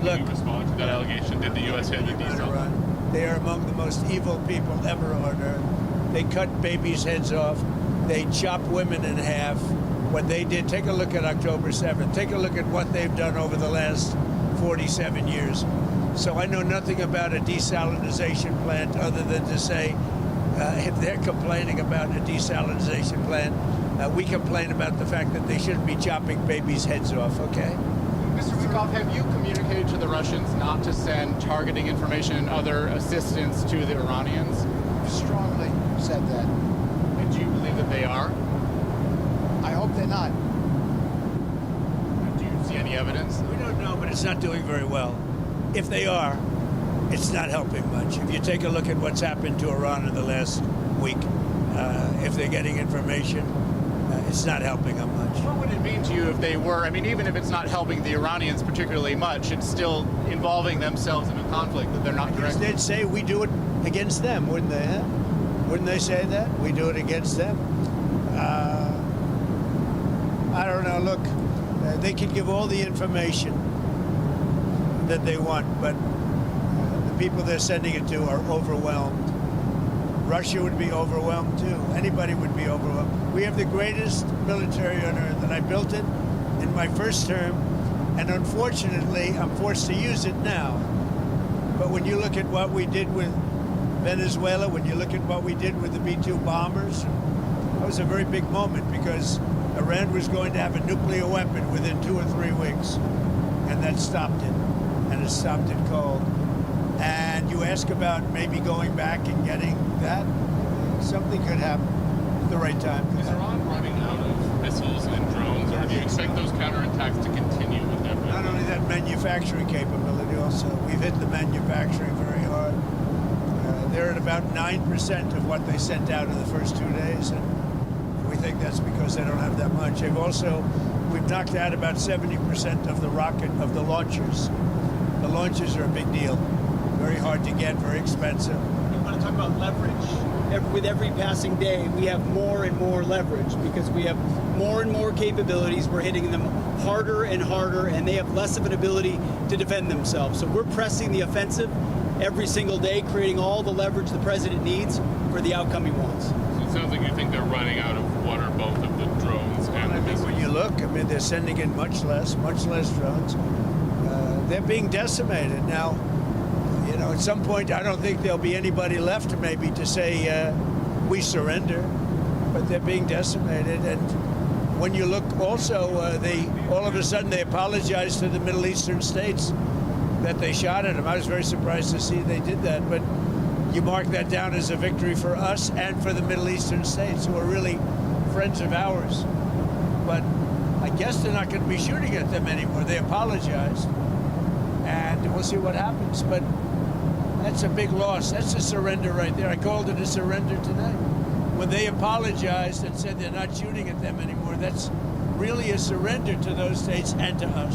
Look, you respond to that allegation? Did the U.S. hit the diesel? They are among the most evil people ever on earth. They cut babies' heads off. They chop women in half. What they did, take a look at October 7th. Take a look at what they've done over the last 47 years. So I know nothing about a desalinization plant other than to say, if they're complaining about a desalinization plant, we complain about the fact that they shouldn't be chopping babies' heads off, okay? Mr. Wikoff, have you communicated to the Russians not to send targeting information and other assistance to the Iranians? Strongly said that. And do you believe that they are? I hope they're not. Do you see any evidence? We don't know, but it's not doing very well. If they are, it's not helping much. If you take a look at what's happened to Iran in the last week, if they're getting information, it's not helping them much. What would it mean to you if they were? I mean, even if it's not helping the Iranians particularly much, it's still involving themselves in a conflict that they're not directly. They'd say we do it against them, wouldn't they? Huh? Wouldn't they say that? We do it against them? I don't know. Look, they can give all the information that they want, but the people they're sending it to are overwhelmed. Russia would be overwhelmed too. Anybody would be overwhelmed. We have the greatest military on earth, and I built it in my first term, and unfortunately, I'm forced to use it now. But when you look at what we did with Venezuela, when you look at what we did with the B-2 bombers, that was a very big moment because Iran was going to have a nuclear weapon within 2 or 3 weeks, and that stopped it, and it stopped it cold. And you ask about maybe going back and getting that, something could happen at the right time. Is Iran running out of missiles and drones, or do you expect those counterattacks to continue with them? Not only that, manufacturing capability also. We've hit the manufacturing very hard. They're at about 9% of what they sent out in the first 2 days, and we think that's because they don't have that much. We've knocked out about 70% of the launchers. The launchers are a big deal. Very hard to get, very expensive. We want to talk about leverage. With every passing day, we have more and more leverage because we have more and more capabilities. We're hitting them harder and harder, and they have less of an ability to defend themselves. So we're pressing the offensive every single day, creating all the leverage the president needs for the outcome he wants. So it sounds like you think they're running out of what are both of the drones and the missiles. When you look, I mean, they're sending in much less drones. They're being decimated now. You know, at some point, I don't think there'll be anybody left maybe to say we surrender, but they're being decimated. And when you look also, all of a sudden they apologized to the Middle Eastern states that they shot at them. I was very surprised to see they did that, but you mark that down as a victory for us and for the Middle Eastern states who are really friends of ours. But I guess they're not going to be shooting at them anymore. They apologized, and we'll see what happens. But that's a big loss. That's a surrender right there. I called it a surrender today. When they apologized and said they're not shooting at them anymore, that's really a surrender to those states and to us.